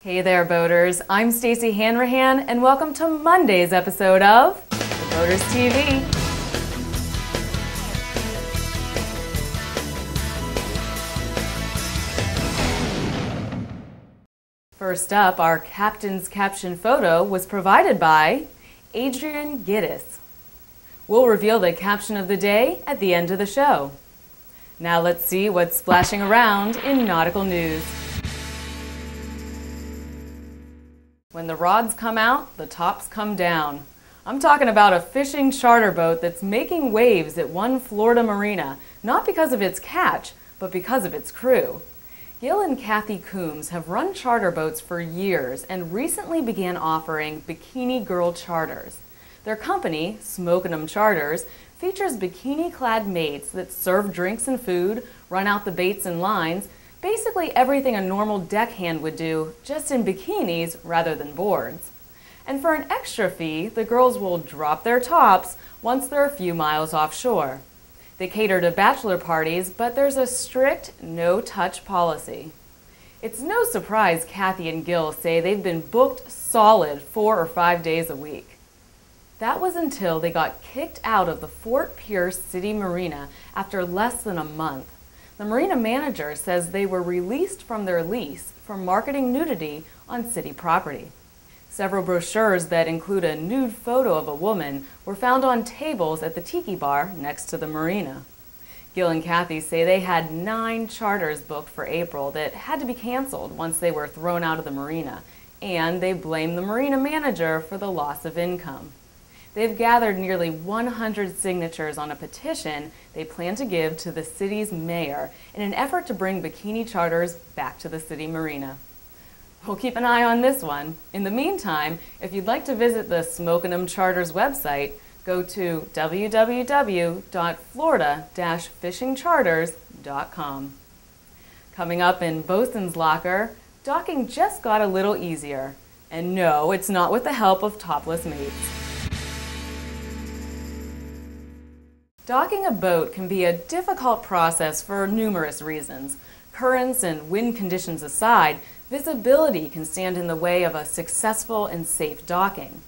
Hey there, boaters. I'm Stacey Hanrahan, and welcome to Monday's episode of The Boaters TV. First up, our captain's caption photo was provided by Adrian Giddis. We'll reveal the caption of the day at the end of the show. Now let's see what's splashing around in nautical news. When the rods come out, the tops come down. I'm talking about a fishing charter boat that's making waves at one Florida marina, not because of its catch, but because of its crew. Gil and Kathy Coombs have run charter boats for years and recently began offering bikini girl charters. Their company, Smokin' 'em Charters, features bikini-clad mates that serve drinks and food, run out the baits and lines, basically everything a normal deckhand would do, just in bikinis rather than boards. And for an extra fee, the girls will drop their tops once they're a few miles offshore. They cater to bachelor parties, but there's a strict no-touch policy. It's no surprise Kathy and Gil say they've been booked solid 4 or 5 days a week. That was until they got kicked out of the Fort Pierce City Marina after less than a month. The marina manager says they were released from their lease for marketing nudity on city property. Several brochures that include a nude photo of a woman were found on tables at the tiki bar next to the marina. Gil and Kathy say they had 9 charters booked for April that had to be canceled once they were thrown out of the marina, and they blame the marina manager for the loss of income. They've gathered nearly 100 signatures on a petition they plan to give to the city's mayor in an effort to bring bikini charters back to the city marina. We'll keep an eye on this one. In the meantime, if you'd like to visit the Smokin' 'em Charters website, go to www.florida-fishingcharters.com. Coming up in Bosun's Locker, docking just got a little easier. And no, it's not with the help of topless mates. Docking a boat can be a difficult process for numerous reasons. Currents and wind conditions aside, visibility can stand in the way of a successful and safe docking.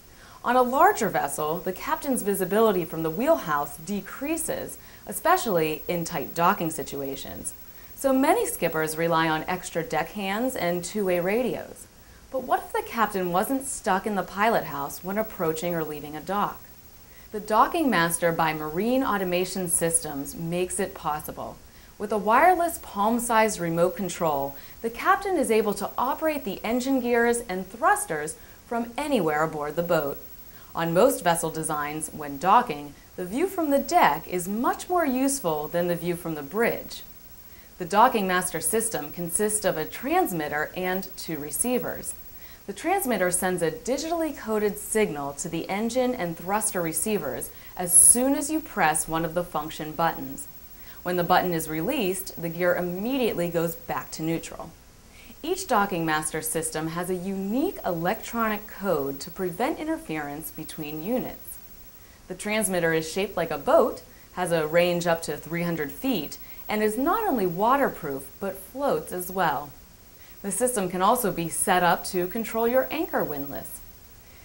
On a larger vessel, the captain's visibility from the wheelhouse decreases, especially in tight docking situations. So many skippers rely on extra deckhands and two-way radios. But what if the captain wasn't stuck in the pilot house when approaching or leaving a dock? The Docking Master by Marine Automation Systems makes it possible. With a wireless palm-sized remote control, the captain is able to operate the engine gears and thrusters from anywhere aboard the boat. On most vessel designs, when docking, the view from the deck is much more useful than the view from the bridge. The Docking Master system consists of a transmitter and 2 receivers. The transmitter sends a digitally coded signal to the engine and thruster receivers as soon as you press one of the function buttons. When the button is released, the gear immediately goes back to neutral. Each Docking Master system has a unique electronic code to prevent interference between units. The transmitter is shaped like a boat, has a range up to 300 feet, and is not only waterproof but floats as well. The system can also be set up to control your anchor windlass.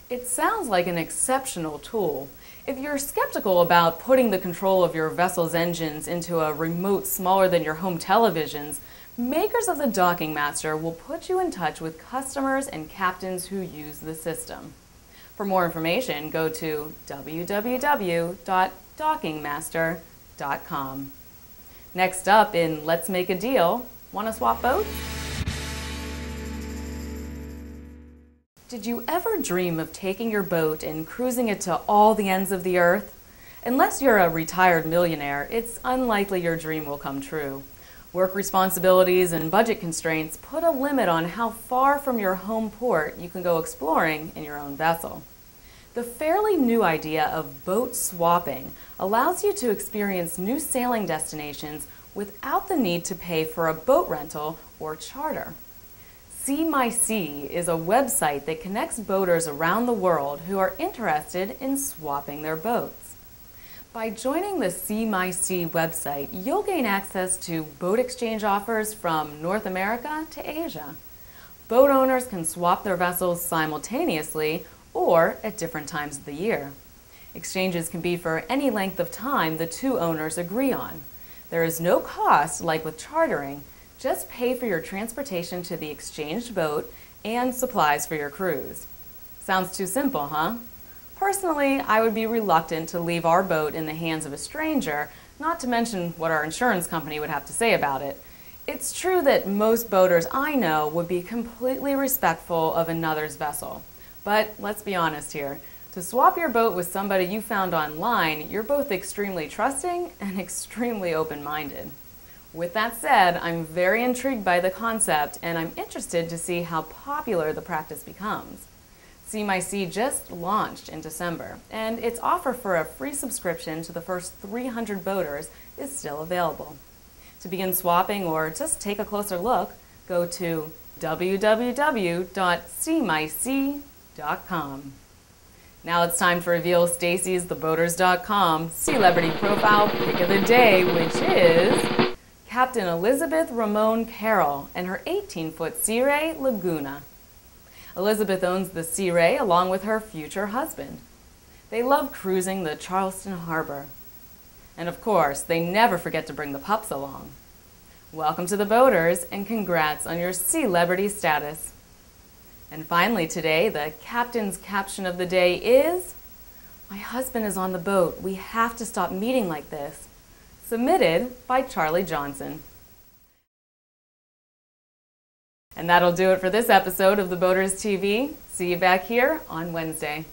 It sounds like an exceptional tool. If you're skeptical about putting the control of your vessel's engines into a remote smaller than your home televisions, makers of the Docking Master will put you in touch with customers and captains who use the system. For more information, go to www.dockingmaster.com. Next up in Let's Make a Deal, want to swap boats? Did you ever dream of taking your boat and cruising it to all the ends of the earth? Unless you're a retired millionaire, it's unlikely your dream will come true. Work responsibilities and budget constraints put a limit on how far from your home port you can go exploring in your own vessel. The fairly new idea of boat swapping allows you to experience new sailing destinations without the need to pay for a boat rental or charter. SeeMySea is a website that connects boaters around the world who are interested in swapping their boats. By joining the SeeMySea website, you'll gain access to boat exchange offers from North America to Asia. Boat owners can swap their vessels simultaneously or at different times of the year. Exchanges can be for any length of time the two owners agree on. There is no cost like with chartering. Just pay for your transportation to the exchanged boat and supplies for your cruise. Sounds too simple, huh? Personally, I would be reluctant to leave our boat in the hands of a stranger, not to mention what our insurance company would have to say about it. It's true that most boaters I know would be completely respectful of another's vessel. But let's be honest here. To swap your boat with somebody you found online, you're both extremely trusting and extremely open-minded. With that said, I'm very intrigued by the concept and I'm interested to see how popular the practice becomes. SeeMySea just launched in December, and its offer for a free subscription to the first 300 boaters is still available. To begin swapping or just take a closer look, go to www.SeeMySea.com. Now it's time to reveal Stacey's TheBoaters.com Sealebrity profile pick of the day, which is Captain Elizabeth Ramon Carroll and her 18-foot Sea Ray Laguna. Elizabeth owns the Sea Ray along with her future husband. They love cruising the Charleston Harbor. And of course, they never forget to bring the pups along. Welcome to the Boaters and congrats on your Sealebrity status. And finally today, the captain's caption of the day is, "My husband is on the boat. We have to stop meeting like this." Submitted by Charlie Johnson. And that'll do it for this episode of The Boaters TV. See you back here on Wednesday.